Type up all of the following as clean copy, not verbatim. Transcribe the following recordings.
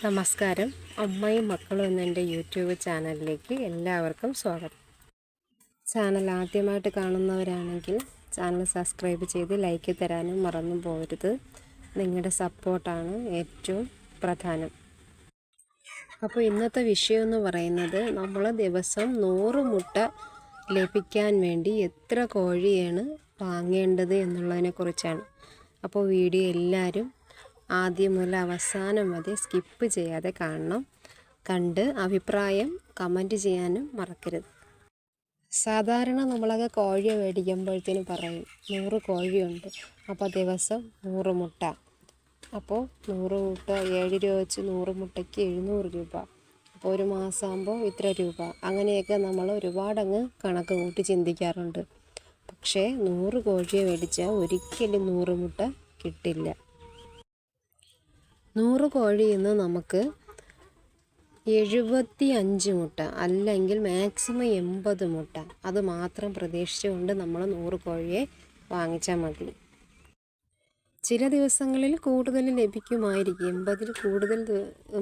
നമസ്കാരം. അമ്മയും മക്കളും എന്നെൻ്റെ യൂട്യൂബ് ചാനലിലേക്ക് എല്ലാവർക്കും സ്വാഗതം. ചാനൽ ആദ്യമായിട്ട് കാണുന്നവരാണെങ്കിൽ ചാനൽ സബ്സ്ക്രൈബ് ചെയ്ത് ലൈക്ക് തരാനും മറന്നു പോകരുത്. നിങ്ങളുടെ സപ്പോർട്ടാണ് ഏറ്റവും പ്രധാനം. അപ്പോൾ ഇന്നത്തെ വിഷയം എന്ന് പറയുന്നത് നമ്മൾ ദിവസം 100 മുട്ട ലഭിക്കാൻ വേണ്ടി എത്ര കോഴിയാണ് വാങ്ങേണ്ടത് എന്നുള്ളതിനെക്കുറിച്ചാണ്. അപ്പോൾ വീഡിയോ എല്ലാവരും ആദ്യം മുതൽ അവസാനം വരെ സ്കിപ്പ് ചെയ്യാതെ കാണണം. കണ്ട് അഭിപ്രായം കമൻറ്റ് ചെയ്യാനും മറക്കരുത്. സാധാരണ നമ്മളൊക്കെ കോഴിയെ മേടിക്കുമ്പോഴത്തേനും പറയും 100 കോഴിയുണ്ട്, അപ്പോൾ ദിവസം 100 മുട്ട. അപ്പോൾ 100 മുട്ട 7 രൂപ വെച്ച് 100 മുട്ടയ്ക്ക് 700 രൂപ. അപ്പോൾ ഒരു മാസമാകുമ്പോൾ ഇത്ര രൂപ. അങ്ങനെയൊക്കെ നമ്മൾ ഒരുപാടങ്ങ് കണക്ക് കൂട്ടി ചിന്തിക്കാറുണ്ട്. പക്ഷേ 100 കോഴിയെ മേടിച്ചാൽ ഒരിക്കലും 100 മുട്ട കിട്ടില്ല. 100 കോഴിയിൽ നിന്ന് നമുക്ക് 75 മുട്ട അല്ലെങ്കിൽ മാക്സിമം 80 മുട്ട അത് മാത്രം പ്രതീക്ഷിച്ചുകൊണ്ട് നമ്മൾ 100 കോഴിയെ വാങ്ങിച്ചാൽ മതി. ചില ദിവസങ്ങളിൽ കൂടുതൽ ലഭിക്കുമായിരിക്കും, 80 കൂടുതൽ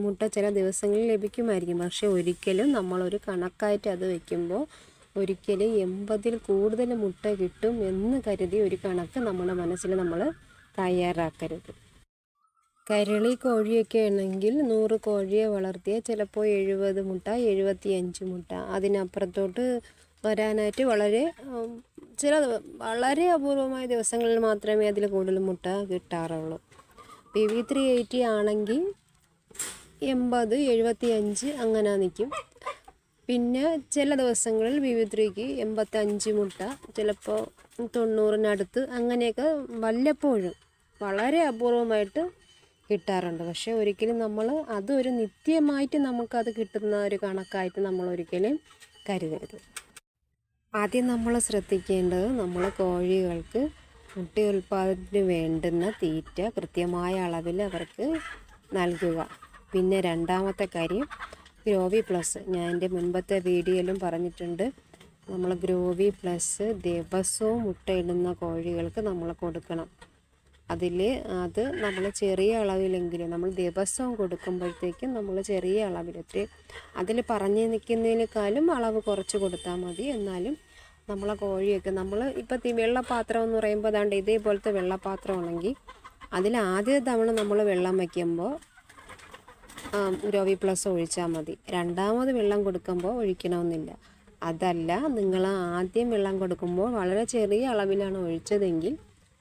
മുട്ട ചില ദിവസങ്ങളിൽ ലഭിക്കുമായിരിക്കും. പക്ഷേ ഒരിക്കലും നമ്മളൊരു കണക്കായിട്ട് അത് വയ്ക്കുമ്പോൾ ഒരിക്കലും 80 കൂടുതൽ മുട്ട കിട്ടും എന്ന് കരുതി ഒരു കണക്ക് നമ്മുടെ മനസ്സിൽ നമ്മൾ തയ്യാറാക്കരുത്. കരളി കോഴിയൊക്കെ ആണെങ്കിൽ 100 കോഴിയെ വളർത്തിയാൽ ചിലപ്പോൾ 70 മുട്ട 75 മുട്ട അതിനപ്പുറത്തോട്ട് വരാനായിട്ട് വളരെ അപൂർവമായ ദിവസങ്ങളിൽ മാത്രമേ അതിൽ കൂടുതൽ മുട്ട കിട്ടാറുള്ളൂ. PV380 ആണെങ്കിൽ 80 75 അങ്ങനെ നിൽക്കും. പിന്നെ ചില ദിവസങ്ങളിൽ PV3ക്ക് 85 മുട്ട, ചിലപ്പോൾ 90-നടുത്ത് അങ്ങനെയൊക്കെ വല്ലപ്പോഴും വളരെ അപൂർവമായിട്ട് കിട്ടാറുണ്ട്. പക്ഷേ ഒരിക്കലും നമ്മൾ അതൊരു നിത്യമായിട്ട് നമുക്കത് കിട്ടുന്ന ഒരു കണക്കായിട്ട് നമ്മൾ ഒരിക്കലും കരുതരുത്. ആദ്യം നമ്മൾ ശ്രദ്ധിക്കേണ്ടത് നമ്മൾ കോഴികൾക്ക് മുട്ട ഉൽപ്പാദനത്തിന് വേണ്ടുന്ന തീറ്റ കൃത്യമായ അളവിൽ അവർക്ക് നൽകുക. പിന്നെ രണ്ടാമത്തെ കാര്യം ഗ്രോവി പ്ലസ്. ഞാൻ എൻ്റെ മുൻപത്തെ വീഡിയോയിലും പറഞ്ഞിട്ടുണ്ട്. നമ്മൾ ഗ്രോവി പ്ലസ് ദിവസവും മുട്ടയിടുന്ന കോഴികൾക്ക് നമ്മൾ കൊടുക്കണം. അത് നമ്മൾ ചെറിയ അളവിലെങ്കിലും നമ്മൾ ദിവസവും കൊടുക്കുമ്പോഴത്തേക്കും നമ്മൾ ചെറിയ അളവിലെത്തി അതിൽ പറഞ്ഞു നിൽക്കുന്നതിനേക്കാളും അളവ് കുറച്ച് കൊടുത്താൽ മതി. എന്നാലും നമ്മളെ കോഴിയൊക്കെ നമ്മൾ ഇപ്പോൾ വെള്ളപ്പാത്രം എന്ന് പറയുമ്പോൾ അതാണ്ട് ഇതേപോലത്തെ വെള്ളപ്പാത്രമാണെങ്കിൽ അതിൽ ആദ്യ തവണ നമ്മൾ വെള്ളം വയ്ക്കുമ്പോൾ ഗ്രോവി പ്ലസ് ഒഴിച്ചാൽ മതി. രണ്ടാമത് വെള്ളം കൊടുക്കുമ്പോൾ ഒഴിക്കണമെന്നില്ല. അതല്ല, നിങ്ങൾ ആദ്യം വെള്ളം കൊടുക്കുമ്പോൾ വളരെ ചെറിയ അളവിലാണ് ഒഴിച്ചതെങ്കിൽ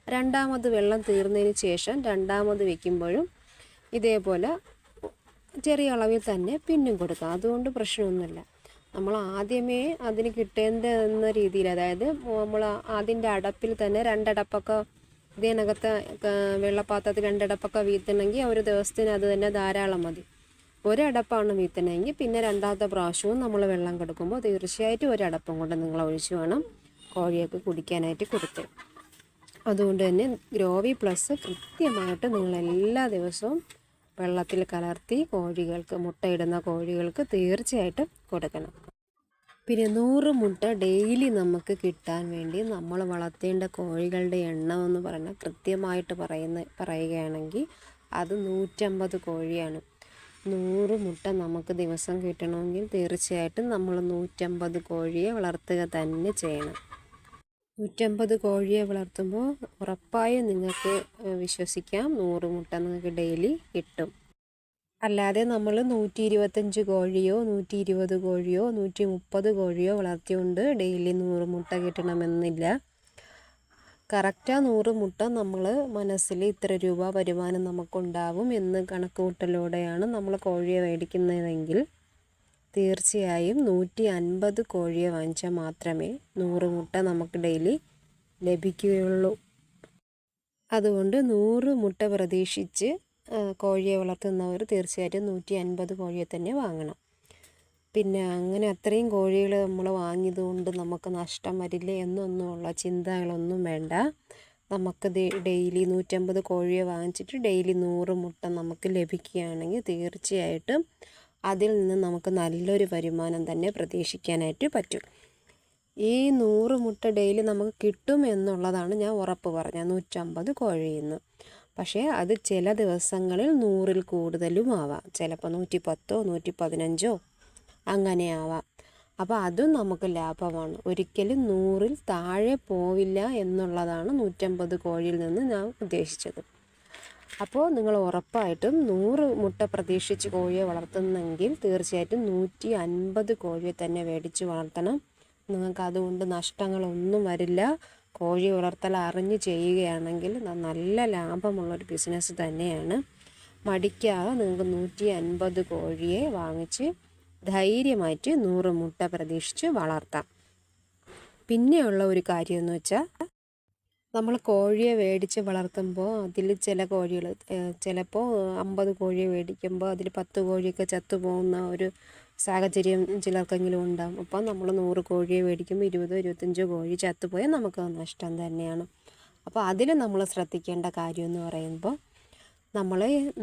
രണ്ടാമത് വെള്ളം തീർന്നതിന് ശേഷം രണ്ടാമത് വയ്ക്കുമ്പോഴും ഇതേപോലെ ചെറിയ അളവിൽ തന്നെ പിന്നും കൊടുക്കാം. അതുകൊണ്ട് പ്രശ്നമൊന്നുമില്ല. നമ്മൾ ആദ്യമേ അതിന് കിട്ടേണ്ടുന്ന രീതിയിൽ, അതായത് നമ്മൾ അതിൻ്റെ അടപ്പിൽ തന്നെ 2 അടപ്പൊക്കെ ഇതിനകത്ത് വെള്ളപ്പാത്രത്തിൽ 2 അടപ്പൊക്കെ വീത്തണമെങ്കിൽ ഒരു ദിവസത്തിന് അത് തന്നെ ധാരാളം മതി. ഒരടപ്പാണ് വീത്തണമെങ്കിൽ പിന്നെ രണ്ടാമത്തെ പ്രാവശ്യവും നമ്മൾ വെള്ളം കൊടുക്കുമ്പോൾ തീർച്ചയായിട്ടും ഒരടപ്പം കൊണ്ട് നിങ്ങൾ ഒഴിച്ച് വേണം കോഴിയൊക്കെ കുടിക്കാനായിട്ട് കൊടുത്ത്. അതുകൊണ്ട് തന്നെ ഗ്രോവി പ്ലസ് കൃത്യമായിട്ട് നിങ്ങൾ എല്ലാ ദിവസവും വെള്ളത്തിൽ കലർത്തി കോഴികൾക്ക്, മുട്ടയിടുന്ന കോഴികൾക്ക് തീർച്ചയായിട്ടും കൊടുക്കണം. പിന്നെ 100 മുട്ട ഡെയിലി നമുക്ക് കിട്ടാൻ വേണ്ടി നമ്മൾ വളർത്തേണ്ട കോഴികളുടെ എണ്ണം എന്ന് പറഞ്ഞാൽ കൃത്യമായിട്ട് പറയുകയാണെങ്കിൽ അത് 150 കോഴിയാണ്. 100 മുട്ട നമുക്ക് ദിവസം കിട്ടണമെങ്കിൽ തീർച്ചയായിട്ടും നമ്മൾ 150 കോഴിയെ വളർത്തുക തന്നെ ചെയ്യണം. 150 കോഴിയെ വളർത്തുമ്പോൾ ഉറപ്പായും നിങ്ങൾക്ക് വിശ്വസിക്കാം 100 മുട്ട നിങ്ങൾക്ക് ഡെയിലി കിട്ടും. അല്ലാതെ നമ്മൾ 125 കോഴിയോ 120 കോഴിയോ 130 കോഴിയോ വളർത്തിക്കൊണ്ട് ഡെയിലി 100 മുട്ട കിട്ടണമെന്നില്ല. കറക്റ്റാ 100 മുട്ട നമ്മൾ മനസ്സിൽ ഇത്ര രൂപ വരുമാനം നമുക്കുണ്ടാവും എന്ന് കണക്കുകൂട്ടലോടെയാണ് നമ്മൾ കോഴിയെ മേടിക്കുന്നതെങ്കിൽ തീർച്ചയായും 150 കോഴിയെ വാങ്ങിച്ചാൽ മാത്രമേ 100 മുട്ട നമുക്ക് ഡെയിലി ലഭിക്കുകയുള്ളൂ. അതുകൊണ്ട് 100 മുട്ട പ്രതീക്ഷിച്ച് കോഴിയെ വളർത്തുന്നവർ തീർച്ചയായിട്ടും 150 കോഴിയെ തന്നെ വാങ്ങണം. പിന്നെ അങ്ങനെ അത്രയും കോഴികൾ നമ്മൾ വാങ്ങിയതുകൊണ്ട് നമുക്ക് നഷ്ടം വരില്ല എന്നൊന്നുമുള്ള ചിന്തകളൊന്നും വേണ്ട. നമുക്ക് ഡെയിലി 150 കോഴിയെ വാങ്ങിച്ചിട്ട് ഡെയിലി 100 മുട്ട നമുക്ക് ലഭിക്കുകയാണെങ്കിൽ തീർച്ചയായിട്ടും അതിൽ നിന്ന് നമുക്ക് നല്ലൊരു വരുമാനം തന്നെ പ്രതീക്ഷിക്കാനായിട്ട് പറ്റും. ഈ 100 മുട്ട ഡെയിലി നമുക്ക് കിട്ടും എന്നുള്ളതാണ് ഞാൻ ഉറപ്പ് പറഞ്ഞത് 150 കോഴിയിൽ നിന്ന്. പക്ഷേ അത് ചില ദിവസങ്ങളിൽ 100-ൽ കൂടുതലും ആവാം. ചിലപ്പോൾ 110, 115 അങ്ങനെ ആവാം. അപ്പോൾ അതും നമുക്ക് ലാഭമാണ്. ഒരിക്കലും 100-ൽ താഴെ പോവില്ല എന്നുള്ളതാണ് 150 കോഴിയിൽ നിന്ന് ഞാൻ ഉദ്ദേശിച്ചത്. അപ്പോൾ നിങ്ങൾ ഉറപ്പായിട്ടും 100 മുട്ട പ്രതീക്ഷിച്ച് കോഴിയെ വളർത്തുന്നെങ്കിൽ തീർച്ചയായിട്ടും 150 കോഴിയെ തന്നെ മേടിച്ച് വളർത്തണം. നിങ്ങൾക്ക് അതുകൊണ്ട് നഷ്ടങ്ങളൊന്നും വരില്ല. കോഴി വളർത്തൽ അറിഞ്ഞ് ചെയ്യുകയാണെങ്കിൽ നല്ല ലാഭമുള്ളൊരു ബിസിനസ് തന്നെയാണ്. മടിക്കാതെ നിങ്ങൾക്ക് 150 കോഴിയെ വാങ്ങിച്ച് ധൈര്യമായിട്ട് 100 മുട്ട പ്രതീക്ഷിച്ച് വളർത്താം. പിന്നെയുള്ള ഒരു കാര്യമെന്ന് വെച്ചാൽ, നമ്മൾ കോഴിയെ മേടിച്ച് വളർത്തുമ്പോൾ അതിൽ ചില കോഴികൾ ചിലപ്പോൾ 50 കോഴിയെ മേടിക്കുമ്പോൾ അതിൽ 10 കോഴിയൊക്കെ ചത്തുപോകുന്ന ഒരു സാഹചര്യം ചിലർക്കെങ്കിലും ഉണ്ടാകും. അപ്പോൾ നമ്മൾ 100 കോഴിയെ മേടിക്കുമ്പോൾ 20-25 കോഴി ചത്തുപോയാൽ നമുക്ക് നഷ്ടം തന്നെയാണ്. അപ്പോൾ അതിൽ നമ്മൾ ശ്രദ്ധിക്കേണ്ട കാര്യമെന്ന് പറയുമ്പോൾ, നമ്മൾ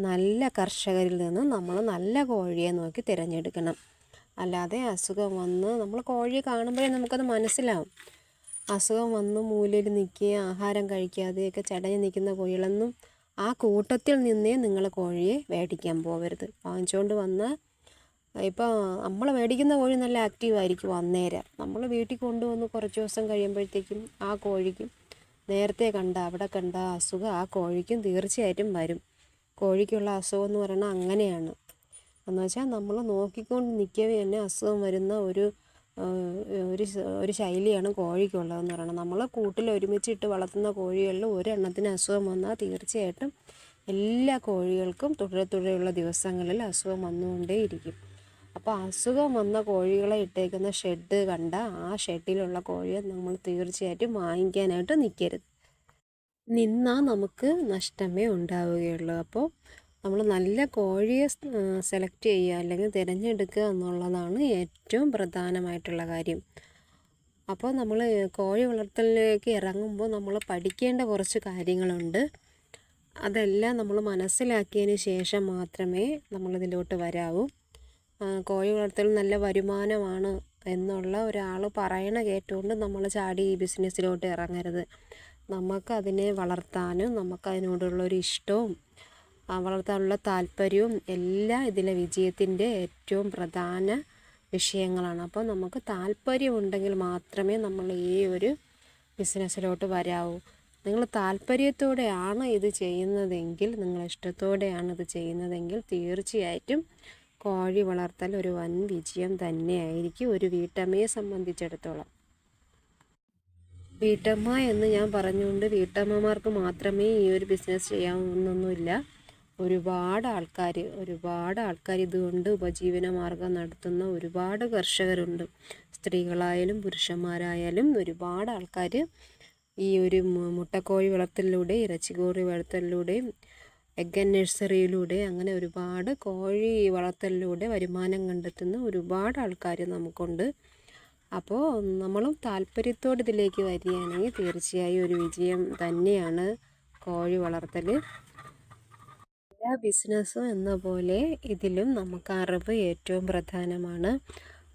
നല്ല കർഷകരിൽ നിന്ന് നമ്മൾ നല്ല കോഴിയെ നോക്കി തിരഞ്ഞെടുക്കണം. അല്ലാതെ അസുഖം വന്ന് നമ്മൾ കോഴിയെ കാണുമ്പോഴേ നമുക്കത് മനസ്സിലാവും. അസുഖം വന്ന് മൂലയിൽ നിൽക്കുകയും ആഹാരം കഴിക്കാതെയൊക്കെ ചടഞ്ഞ് നിൽക്കുന്ന കോഴികളൊന്നും ആ കൂട്ടത്തിൽ നിന്നേ നിങ്ങൾ കോഴിയെ മേടിക്കാൻ പോകരുത്. വാങ്ങിച്ചുകൊണ്ട് വന്നാൽ ഇപ്പോൾ നമ്മൾ മേടിക്കുന്ന കോഴി നല്ല ആക്റ്റീവായിരിക്കും അന്നേരം. നമ്മൾ വീട്ടിൽ കൊണ്ടുവന്ന് കുറച്ച് ദിവസം കഴിയുമ്പോഴത്തേക്കും ആ കോഴിക്കും നേരത്തെ അവിടെ കണ്ട അസുഖം ആ കോഴിക്കും തീർച്ചയായിട്ടും വരും. കോഴിക്കുള്ള അസുഖം എന്ന് പറയുന്നത് അങ്ങനെയാണ്. എന്ന് വെച്ചാൽ നമ്മൾ നോക്കിക്കൊണ്ട് നിൽക്കവേ തന്നെ അസുഖം വരുന്ന ഒരു ശൈലിയാണ് കോഴിക്കുള്ളതെന്ന് പറയുന്നത്. നമ്മൾ കൂട്ടിൽ ഒരുമിച്ചിട്ട് വളർത്തുന്ന കോഴികളിൽ ഒരെണ്ണത്തിന് അസുഖം വന്നാൽ തീർച്ചയായിട്ടും എല്ലാ കോഴികൾക്കും തുടരെയുള്ള ദിവസങ്ങളിൽ അസുഖം വന്നുകൊണ്ടേയിരിക്കും. അപ്പോൾ അസുഖം വന്ന കോഴികളെ ഇട്ടേക്കുന്ന ഷെഡ് കണ്ട ആ ഷെഡിലുള്ള കോഴിയെ നമ്മൾ തീർച്ചയായിട്ടും വാങ്ങിക്കാനായിട്ട് നിൽക്കരുത്. നിന്നാൽ നമുക്ക് നഷ്ടമേ ഉണ്ടാവുകയുള്ളൂ. അപ്പോൾ നമ്മൾ നല്ല കോഴിയെ സെലക്ട് ചെയ്യുക അല്ലെങ്കിൽ തിരഞ്ഞെടുക്കുക എന്നുള്ളതാണ് ഏറ്റവും പ്രധാനമായിട്ടുള്ള കാര്യം. അപ്പോൾ നമ്മൾ കോഴി വളർത്തലിലേക്ക് ഇറങ്ങുമ്പോൾ നമ്മൾ പഠിക്കേണ്ട കുറച്ച് കാര്യങ്ങളുണ്ട്. അതെല്ലാം നമ്മൾ മനസ്സിലാക്കിയതിന് ശേഷം മാത്രമേ നമ്മളിതിലോട്ട് വരാവൂ. കോഴി വളർത്തൽ നല്ല വരുമാനമാണ് എന്നുള്ള ഒരാൾ പറയണ കേട്ടുകൊണ്ട് നമ്മൾ ചാടി ഈ ബിസിനസ്സിലോട്ട് ഇറങ്ങരുത്. നമുക്കതിനെ വളർത്താനും നമുക്കതിനോടുള്ളൊരു ഇഷ്ടവും വളർത്താനുള്ള താല്പര്യവും എല്ലാം ഇതിലെ വിജയത്തിൻ്റെ ഏറ്റവും പ്രധാന വിഷയങ്ങളാണ്. അപ്പോൾ നമുക്ക് താല്പര്യമുണ്ടെങ്കിൽ മാത്രമേ നമ്മൾ ഈ ഒരു ബിസിനസ്സിലോട്ട് വരാവൂ. നിങ്ങൾ താല്പര്യത്തോടെയാണ് ഇത് ചെയ്യുന്നതെങ്കിൽ, നിങ്ങൾ ഇഷ്ടത്തോടെയാണ് ഇത് ചെയ്യുന്നതെങ്കിൽ തീർച്ചയായിട്ടും കോഴി വളർത്തൽ ഒരു വൻ വിജയം തന്നെയായിരിക്കും ഒരു വീട്ടമ്മയെ സംബന്ധിച്ചിടത്തോളം. വീട്ടമ്മ എന്ന് ഞാൻ പറഞ്ഞുകൊണ്ട് വീട്ടമ്മമാർക്ക് മാത്രമേ ഈ ഒരു ബിസിനസ് ചെയ്യാവുന്നൊന്നുമില്ല. ഒരുപാട് ആൾക്കാർ ഇതുകൊണ്ട് ഉപജീവനമാർഗം നടത്തുന്ന ഒരുപാട് കർഷകരുണ്ട്. സ്ത്രീകളായാലും പുരുഷന്മാരായാലും ഒരുപാട് ആൾക്കാർ ഈ ഒരു മുട്ടക്കോഴി വളർത്തലിലൂടെ, ഇറച്ചിക്കോഴി വളർത്തലിലൂടെയും എഗ് ആൻഡ് നഴ്സറിയിലൂടെ അങ്ങനെ ഒരുപാട് കോഴി വളർത്തലിലൂടെ വരുമാനം കണ്ടെത്തുന്ന ഒരുപാട് ആൾക്കാർ നമുക്കുണ്ട്. അപ്പോൾ നമ്മളും താല്പര്യത്തോടെ ഇതിലേക്ക് വരികയാണെങ്കിൽ തീർച്ചയായും ഒരു വിജയം തന്നെയാണ് കോഴി വളർത്തൽ. എല്ലാ ബിസിനസ്സും എന്ന പോലെ ഇതിലും നമുക്ക് അറിവ് ഏറ്റവും പ്രധാനമാണ്.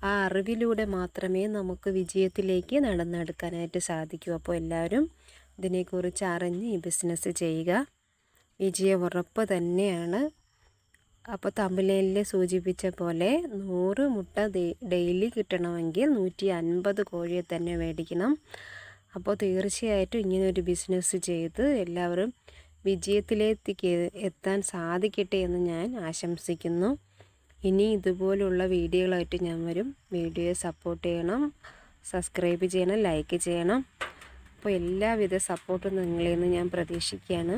ആ അറിവിലൂടെ മാത്രമേ നമുക്ക് വിജയത്തിലേക്ക് നടന്നെടുക്കാനായിട്ട് സാധിക്കൂ. അപ്പോൾ എല്ലാവരും ഇതിനെക്കുറിച്ച് അറിഞ്ഞ് ഈ ബിസിനസ് ചെയ്യുക. വിജയം ഉറപ്പ് തന്നെയാണ്. അപ്പോൾ തമ്പനയിലിൽ സൂചിപ്പിച്ച പോലെ 100 മുട്ട ഡെയിലി കിട്ടണമെങ്കിൽ 150 കോഴിയെ തന്നെ മേടിക്കണം. അപ്പോൾ തീർച്ചയായിട്ടും ഇങ്ങനൊരു ബിസിനസ് ചെയ്ത് എല്ലാവരും വിജയത്തിലേക്ക് എത്താൻ സാധിക്കട്ടെ എന്ന് ഞാൻ ആശംസിക്കുന്നു. ഇനി ഇതുപോലുള്ള വീഡിയോകളായിട്ട് ഞാൻ വരും. വീഡിയോയെ സപ്പോർട്ട് ചെയ്യണം, സബ്സ്ക്രൈബ് ചെയ്യണം, ലൈക്ക് ചെയ്യണം. അപ്പോൾ എല്ലാവിധ സപ്പോർട്ടും നിങ്ങളിൽ നിന്ന് ഞാൻ പ്രതീക്ഷിക്കുകയാണ്.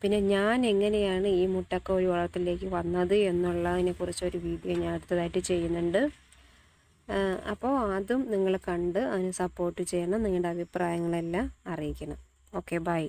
പിന്നെ ഞാൻ എങ്ങനെയാണ് ഈ മുട്ടക്കോഴി വളർത്തലിലേക്ക് വന്നത് എന്നുള്ളതിനെക്കുറിച്ചൊരു വീഡിയോ ഞാൻ അടുത്തതായിട്ട് ചെയ്യുന്നുണ്ട്. അപ്പോൾ അതും നിങ്ങൾ കണ്ട് അതിന് സപ്പോർട്ട് ചെയ്യണം. നിങ്ങളുടെ അഭിപ്രായങ്ങളെല്ലാം അറിയിക്കണം. Okay, by.